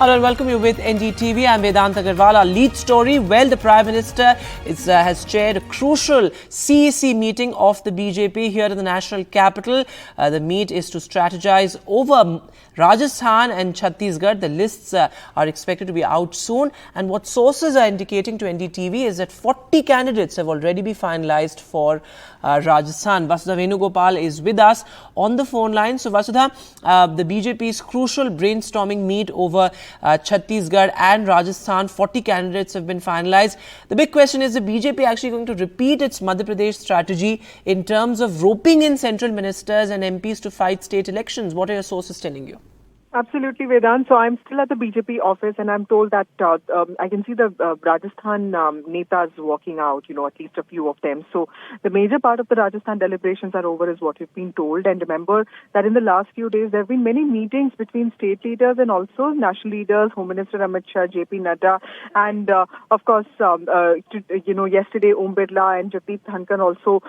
Hello and welcome you with NDTV. I'm Vedant Agarwal. Our lead story, well, the Prime Minister has chaired a crucial CEC meeting of the BJP here in the national capital. The meet is to strategize over Rajasthan and Chhattisgarh. The lists are expected to be out soon. And what sources are indicating to NDTV is that 40 candidates have already been finalized for Rajasthan. Vasudha Venugopal is with us on the phone line. So Vasudha, the BJP's crucial brainstorming meet over Chhattisgarh and Rajasthan, 40 candidates have been finalized. The big question is, the BJP actually going to repeat its Madhya Pradesh strategy in terms of roping in central ministers and MPs to fight state elections? What are your sources telling you? Absolutely, Vedant. So I'm still at the BJP office and I'm told that I can see the Rajasthan netas walking out, at least a few of them. So the major part of the Rajasthan deliberations are over is what we've been told. And remember that in the last few days, there have been many meetings between state leaders and also national leaders, Home Minister Amit Shah, JP Nadda, and of course, yesterday Om Birla and Jagdeep Dhankhar also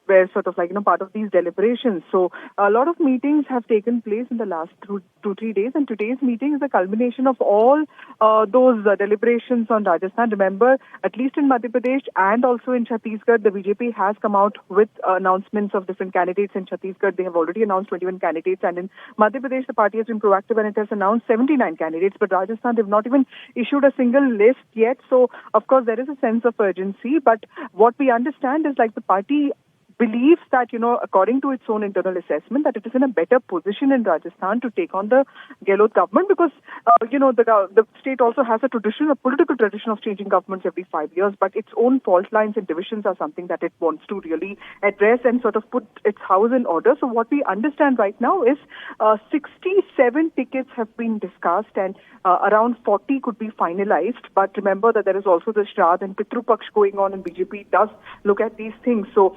were sort of part of these deliberations. So a lot of meetings have taken place in the last 2-3 days, and today's meeting is a culmination of all those deliberations on Rajasthan. Remember, at least in Madhya Pradesh and also in Chhattisgarh, the BJP has come out with announcements of different candidates. In Chhattisgarh, they have already announced 21 candidates, and in Madhya Pradesh, the party has been proactive and it has announced 79 candidates. But Rajasthan, they've not even issued a single list yet. So, of course, there is a sense of urgency. But what we understand is the party believes that, according to its own internal assessment, that it is in a better position in Rajasthan to take on the Gehlot government because, the state also has a political tradition of changing governments every 5 years, but its own fault lines and divisions are something that it wants to really address and sort of put its house in order. So what we understand right now is 67 tickets have been discussed and around 40 could be finalized. But remember that there is also the Shraddh and Pitru Paksh going on, and BJP does look at these things. So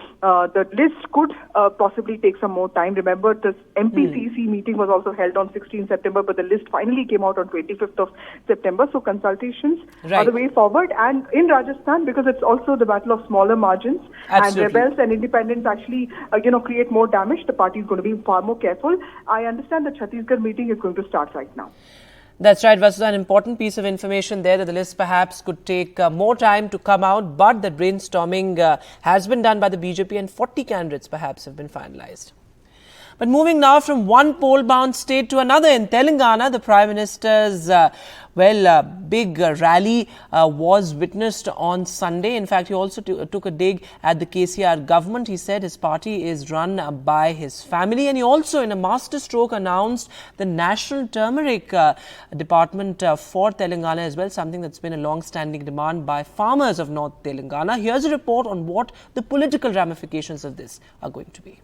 the list could possibly take some more time. Remember, this MPCC meeting was also held on 16 September, but the list finally came out on 25th of September. So consultations are the way forward. And in Rajasthan, because it's also the battle of smaller margins, and rebels and independents actually, create more damage, the party is going to be far more careful. I understand the Chhattisgarh meeting is going to start right now. That's right, Vasudha. An important piece of information there, that the list perhaps could take more time to come out, but the brainstorming has been done by the BJP and 40 candidates perhaps have been finalized. But moving now from one poll-bound state to another, in Telangana, the Prime Minister's big rally was witnessed on Sunday. In fact, he also took a dig at the KCR government. He said his party is run by his family, and he also, in a masterstroke, announced the National Turmeric Department for Telangana as well, something that's been a long-standing demand by farmers of North Telangana. Here's a report on what the political ramifications of this are going to be.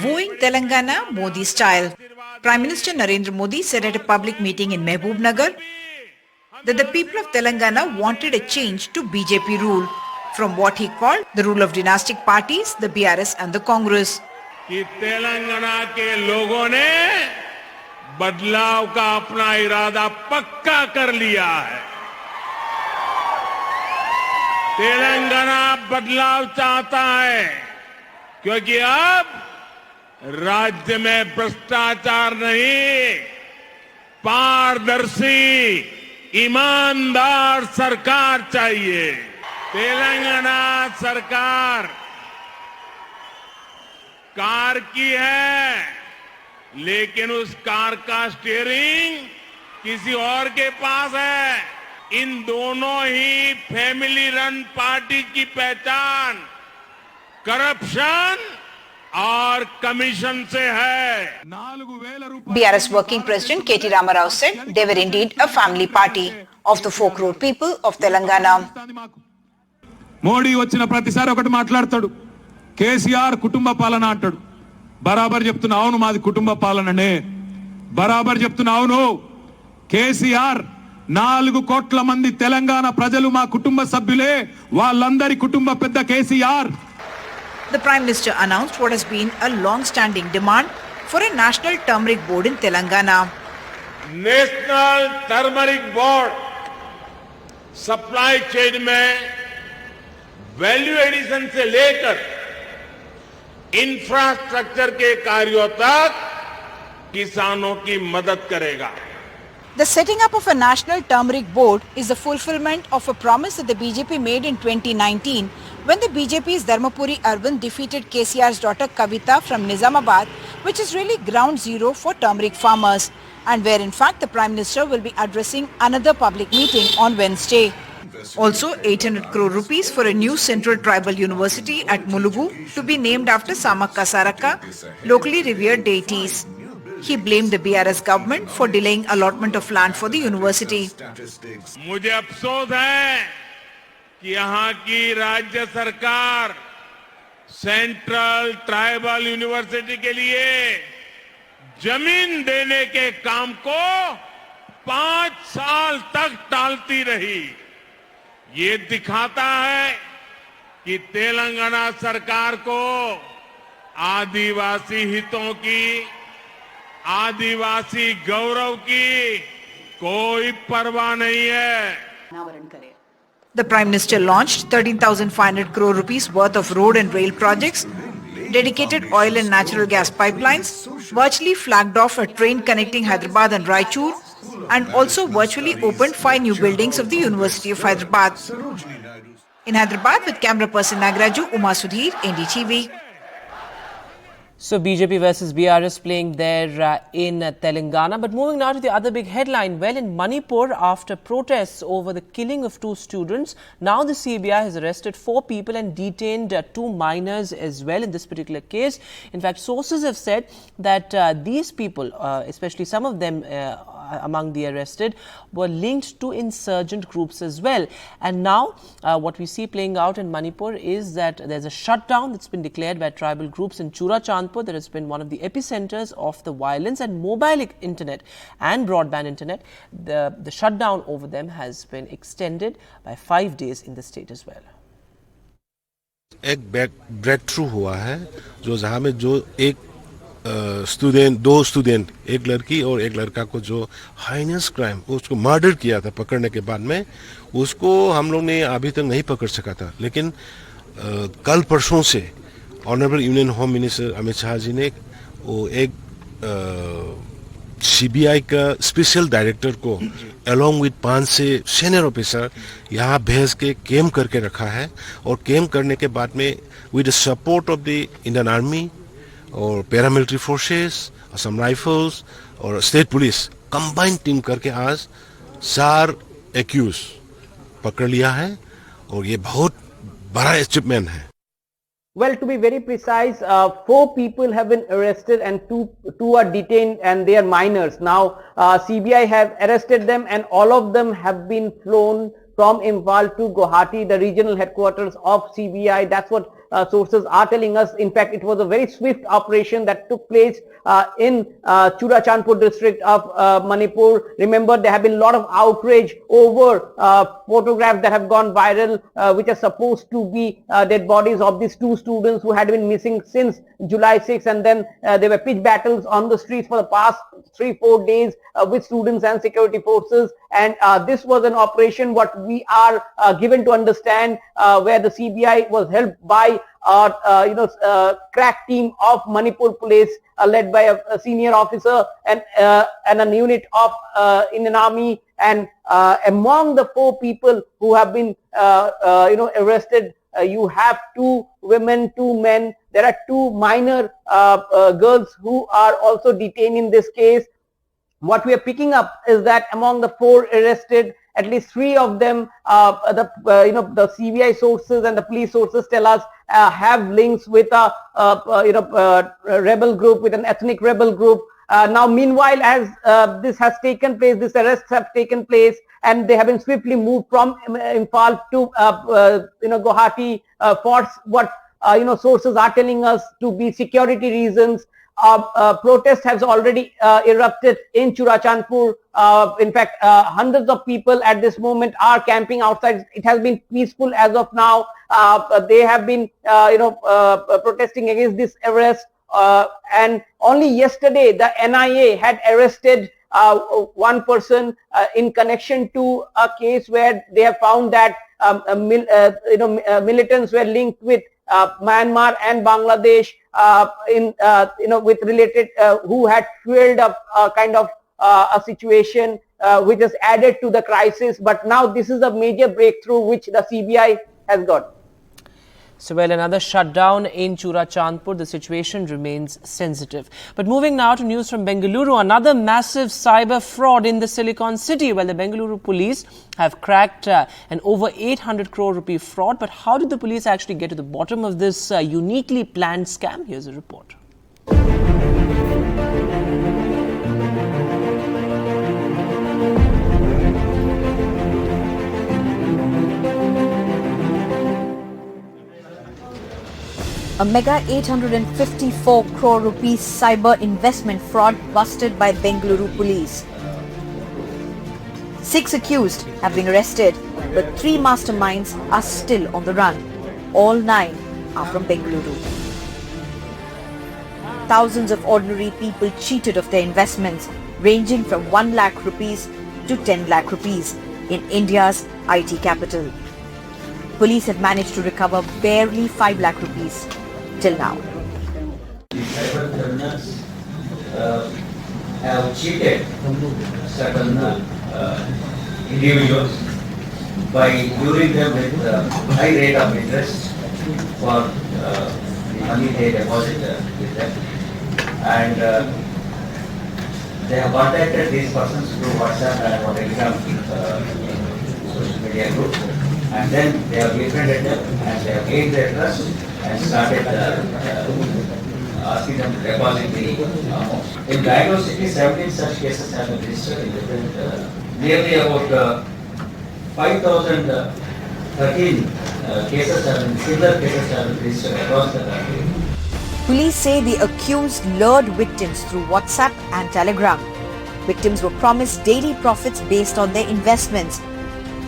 Wooing Telangana Modi style. Prime Minister Narendra Modi said at a public meeting in Mehboob-Nagar that the people of Telangana wanted a change to BJP rule from what he called the rule of dynastic parties, the BRS and the Congress. कि तेलंगाना के लोगों ने बदलाव का अपना इरादा पक्का कर लिया है। तेलंगाना बदलाव चाहता है क्योंकि अब राज्य में भ्रष्टाचार नहीं, पारदर्शी ईमानदार सरकार चाहिए। तेलंगाना सरकार कार की है, लेकिन उस कार का स्टीयरिंग किसी और के पास है। इन दोनों ही फैमिली रन पार्टी की पहचान करप्शन और कमीशन से है। BRS working president K.T. Ramarao said they were indeed a family party of the 4 crore people of Telangana. Modi వచ్చిన ప్రతిసారి ఒకటి మాట్లాడతాడు, కేసీఆర్ కుటుంబ పాలన అంటాడు. బరాబర్ చెప్తున్నా అవును, మాది కుటుంబ పాలననే. బరాబర్ చెప్తున్నా అవును, కేసీఆర్ 4 కోట్ల మంది తెలంగాణ ప్రజలు మా కుటుంబ సభ్యులే, వాళ్ళందరి కుటుంబ పెద్ద KCR. The Prime Minister announced what has been a long-standing demand for a national turmeric board in Telangana. National turmeric board supply chain में वैल्यू एडिशन से लेकर इंफ्रास्ट्रक्चर के कार्यों तक किसानों की मदद करेगा. The setting up of a national turmeric board is the fulfillment of a promise that the BJP made in 2019 when the BJP's Dharmapuri Arvind defeated KCR's daughter Kavita from Nizamabad, which is really ground zero for turmeric farmers, and where in fact the Prime Minister will be addressing another public meeting on Wednesday. Also 800 crore rupees for a new Central Tribal University at Mulugu to be named after Samakka Saraka, locally revered deities. He blamed the BRS government for delaying allotment of land for the university. मुझे अफसोस है कि यहाँ की राज्य सरकार central tribal university के लिए जमीन देने के काम को 5 साल तक टालती रही. ये दिखाता है कि तेलंगाना सरकार को आदिवासी हितों की, आदिवासी गौरव की कोई परवाह नहीं है. The Prime Minister launched 13,500 crore rupees worth of road and rail projects, dedicated oil and natural gas pipelines, virtually flagged off a train connecting Hyderabad and Raichur, and also virtually opened 5 new buildings of the University of Hyderabad. In Hyderabad, with camera person Nagraju, Uma Sudhir, NDTV. So BJP versus BRS playing there in Telangana. But moving now to the other big headline. Well, in Manipur, after protests over the killing of 2 students, now the CBI has arrested 4 people and detained 2 minors as well in this particular case. In fact, sources have said that these people, especially some of them among the arrested, were linked to insurgent groups as well. And now what we see playing out in Manipur is that there's a shutdown that's been declared by tribal groups in Churachandpur. That has been one of the epicenters of the violence, and mobile internet and broadband internet, the shutdown over them has been extended by 5 days in the state as well. एक break through हुआ है जो जहाँ में जो एक student, 2 student, एक लड़की और एक लड़का को जो हाइनेस क्राइम, उसको मर्डर किया था, पकड़ने के बाद में उसको हम लोग ने अभी तक नहीं पकड़ सका था. लेकिन कल परसों से honourable union home minister Amit Shah ji ने वो एक सीबीआई का स्पेशल डायरेक्टर को अलोंग विद 5 से सीनियर ऑफिसर यहाँ भेज के कैम करके रखा है. और कैम करने के बाद में with the support of the Indian army और पैरामिलिट्री फोर्सेस, असम राइफल्स और स्टेट पुलिस कंबाइंड टीम करके आज 4 एक्यूज पकड़ लिया है. और ये बहुत बड़ा अचीवमेंट है. Well, to be very precise, 4 people have been arrested and two are detained, and they are minors. Now, CBI have arrested them, and all of them have been flown from Imphal to Guwahati, the regional headquarters of CBI. That's what sources are telling us. In fact, it was a very swift operation that took place in Churachandpur district of Manipur. Remember, there have been a lot of outrage over photographs that have gone viral, which are supposed to be dead bodies of these 2 students who had been missing since July 6, and then there were pitch battles on the streets for the past 3-4 days with students and security forces. And this was an operation, what we are given to understand, where the CBI was helped by crack team of Manipur police, led by a senior officer and a unit of Indian Army. And among the 4 people who have been arrested, you have 2 women, 2 men. There are 2 minor girls who are also detained in this case. What we are picking up is that among the 4 arrested, at least 3 of them, the CBI sources and the police sources tell us have links with a rebel group, with an ethnic rebel group. Now, meanwhile, as this has taken place, these arrests have taken place, and they have been swiftly moved from Imphal to Guwahati for what sources are telling us to be security reasons. Protest has already erupted in Churachandpur. In fact, hundreds of people at this moment are camping outside. It has been peaceful as of now. They have been protesting against this arrest and only yesterday the NIA had arrested one person in connection to a case where they have found that militants were linked with Myanmar and Bangladesh with related who had fueled up kind of a situation which has added to the crisis. But now this is a major breakthrough which the CBI has got. So, well, another shutdown in Churachandpur. The situation remains sensitive. But moving now to news from Bengaluru, another massive cyber fraud in the Silicon City. Well, the Bengaluru police have cracked an over 800 crore rupee fraud. But how did the police actually get to the bottom of this uniquely planned scam? Here's a report. A mega 854 crore rupees cyber investment fraud busted by Bengaluru police. 6 accused have been arrested, but 3 masterminds are still on the run. All 9 are from Bengaluru. Thousands of ordinary people cheated of their investments, ranging from 1 lakh rupees to 10 lakh rupees in India's IT capital. Police have managed to recover barely 5 lakh rupees till now. The cyber criminals have cheated certain individuals by luring them with high rate of interest for the money they deposit with them, and they have contacted these persons through WhatsApp and Telegram social media groups, and then they have befriended them and they have gained their trust and started asking them to deposit the amount. In Bengaluru city, 17 such cases have been registered in different, nearly about 5,013 cases have been, similar cases have been registered across the country. Police say the accused lured victims through WhatsApp and Telegram. Victims were promised daily profits based on their investments.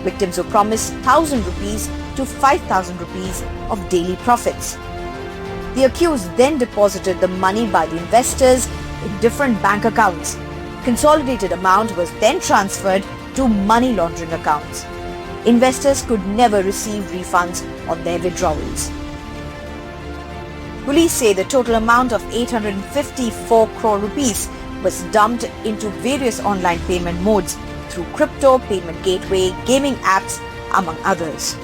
Victims were promised 1,000 rupees to 5,000 rupees of daily profits. The accused then deposited the money by the investors in different bank accounts. Consolidated amount was then transferred to money laundering accounts. Investors could never receive refunds on their withdrawals. Police say the total amount of 854 crore rupees was dumped into various online payment modes through crypto, payment gateway, gaming apps, among others.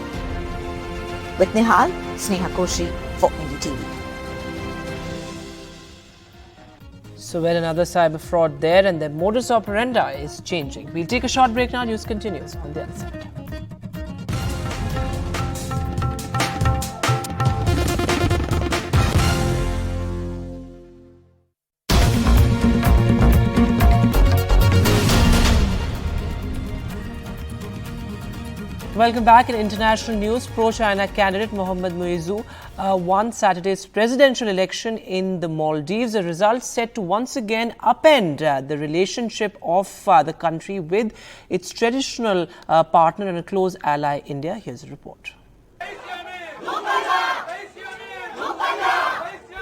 With Nihal, Sneha Koshi for NDTV. So, well, another cyber fraud there, and the modus operandi is changing. We'll take a short break now. News continues on the other side. Welcome back. In international news, pro-China candidate Mohammad Muizzu won Saturday's presidential election in the Maldives. A result set to once again upend the relationship of the country with its traditional partner and a close ally, India. Here's a report.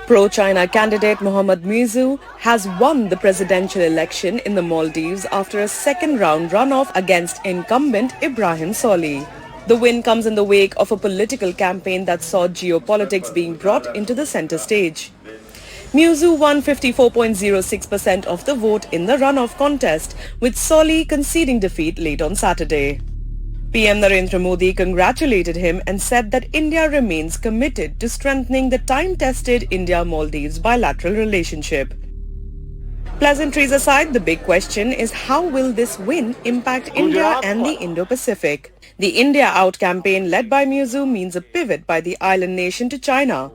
Pro-China candidate Mohammad Muizzu has won the presidential election in the Maldives after a second-round runoff against incumbent Ibrahim Solih. The win comes in the wake of a political campaign that saw geopolitics being brought into the center stage. Muizzu won 54.06% of the vote in the runoff contest, with Solih conceding defeat late on Saturday. PM Narendra Modi congratulated him and said that India remains committed to strengthening the time-tested India-Maldives bilateral relationship. Pleasantries aside, the big question is how will this win impact India and the Indo-Pacific? The India Out campaign led by Muizzu means a pivot by the island nation to China.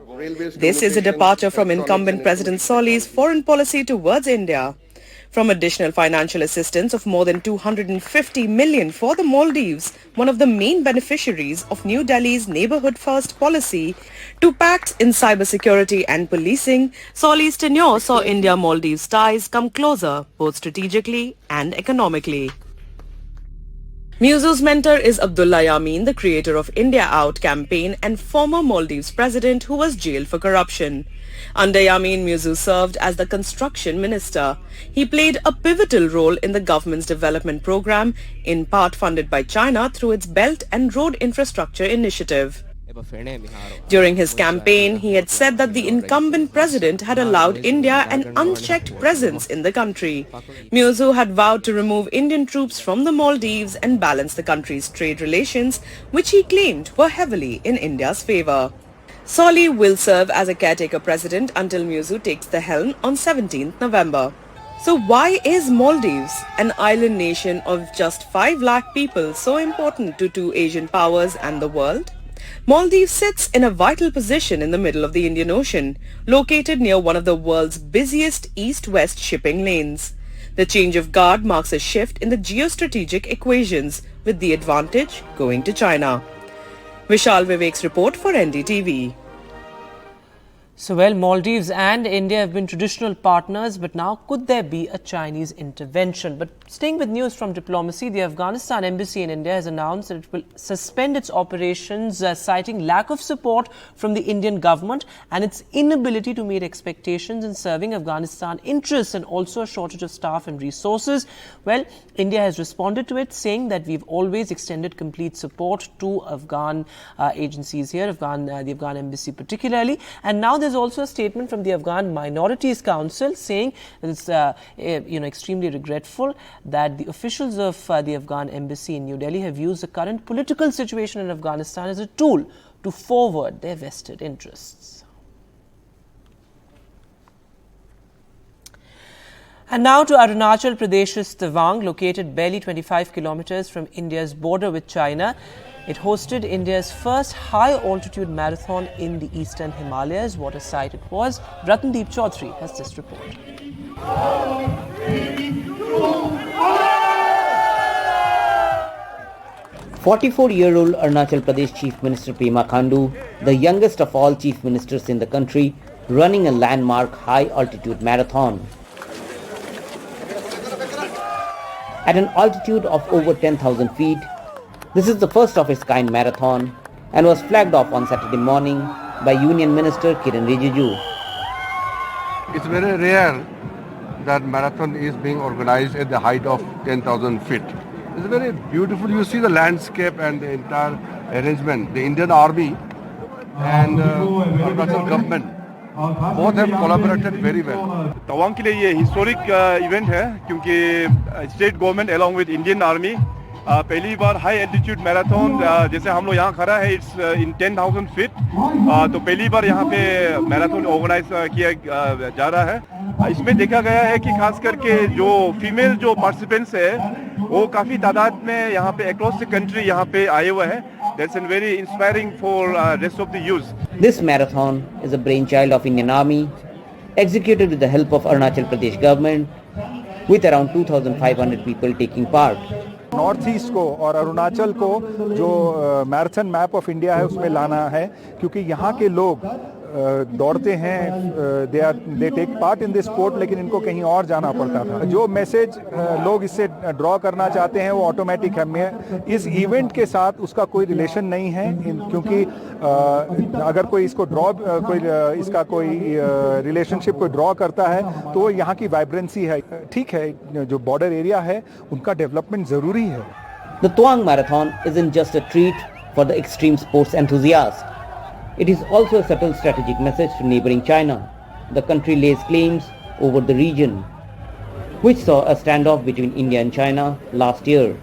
This is a departure from incumbent President Solih's foreign policy towards India. From additional financial assistance of more than 250 million for the Maldives, one of the main beneficiaries of New Delhi's Neighbourhood First policy, to pacts in cybersecurity and policing, Solih's tenure saw India-Maldives ties come closer, both strategically and economically. Muizzu's mentor is Abdullah Yameen, the creator of India Out campaign and former Maldives president who was jailed for corruption. Under Yamin, Muzu served as the construction minister. He played a pivotal role in the government's development program, in part funded by China through its Belt and Road Infrastructure Initiative. During his campaign, he had said that the incumbent president had allowed India an unchecked presence in the country. Muzu had vowed to remove Indian troops from the Maldives and balance the country's trade relations, which he claimed were heavily in India's favor. Soli will serve as a caretaker president until Muzu takes the helm on 17th November. So why is Maldives, an island nation of just 5 lakh people, so important to two Asian powers and the world? Maldives sits in a vital position in the middle of the Indian Ocean, located near one of the world's busiest east-west shipping lanes. The change of guard marks a shift in the geostrategic equations, with the advantage going to China. Vishal Vivek's report for NDTV. So, well, Maldives and India have been traditional partners, but now could there be a Chinese intervention? But staying with news from diplomacy, the Afghanistan embassy in India has announced that it will suspend its operations, citing lack of support from the Indian government and its inability to meet expectations in serving Afghanistan interests, and also a shortage of staff and resources. Well, India has responded to it, saying that we've always extended complete support to Afghan agencies here, the Afghan embassy particularly, and now there's also a statement from the Afghan Minorities Council saying that it's extremely regretful that the officials of the Afghan embassy in New Delhi have used the current political situation in Afghanistan as a tool to forward their vested interests. And now to Arunachal Pradesh's Tawang, located barely 25 kilometers from India's border with China. It hosted India's first high-altitude marathon in the eastern Himalayas. What a sight it was. Ratandeep Chaudhary has this report. 44-year-old Arunachal Pradesh Chief Minister Pema Khandu, the youngest of all chief ministers in the country, running a landmark high-altitude marathon. At an altitude of over 10,000 feet, this is the first of its kind marathon and was flagged off on Saturday morning by Union Minister Kiran Rijiju. It's very rare that marathon is being organized at the height of 10,000 feet. It's very beautiful. You see the landscape and the entire arrangement. The Indian Army and Arunachal government both have collaborated very well. Tawang के लिए ये historic event है क्योंकि state government along with Indian Army पहली बार high altitude marathon जैसे हम लोग यहाँ खड़ा है इट्स इन 10,000 फीट तो पहली बार यहाँ पे मैराथन ऑर्गेनाइज किया जा रहा है। इसमें देखा गया है कि खास करके जो फीमेल जो पार्टिसिपेंट्स है वो काफी तादाद में यहाँ पे अक्रॉस द कंट्री यहाँ पे आए हुए हैं। That's very inspiring for rest of the youth. This marathon is a brainchild of Indian Army, executed with the help of Arunachal Pradesh government, with around 2,500 people taking part. North east को और अरुणाचल को जो marathon map of India है उसमें लाना है क्योंकि यहाँ के लोग दौड़ते हैं, they take part in this sport, लेकिन इनको कहीं और जाना पड़ता था। जो मैसेज लोग इससे ड्रॉ करना चाहते हैं वो ऑटोमेटिक है। इस इवेंट के साथ उसका कोई रिलेशन नहीं है क्योंकि अगर कोई इसको इसका कोई रिलेशनशिप कोई ड्रॉ करता है तो यहाँ की वाइब्रेंसी है। ठीक है, जो बॉर्डर एरिया है उनका डेवलपमेंट जरूरी है। The Tawang Marathon isn't just a treat for the extreme sports enthusiast. It is also a subtle strategic message to neighboring China. The country lays claims over the region, which saw a standoff between India and China last year.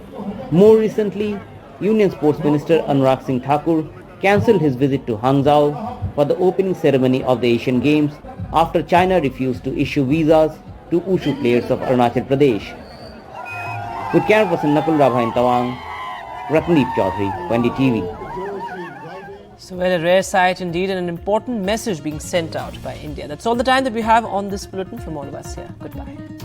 More recently, Union Sports Minister Anurag Singh Thakur cancelled his visit to Hangzhou for the opening ceremony of the Asian Games after China refused to issue visas to Wushu players of Arunachal Pradesh. With camera person Nakul Rabha in Tawang, Ratandeep Chaudhary, NDTV. So, well, a rare sight indeed, and an important message being sent out by India. That's all the time that we have on this bulletin from all of us here. Goodbye.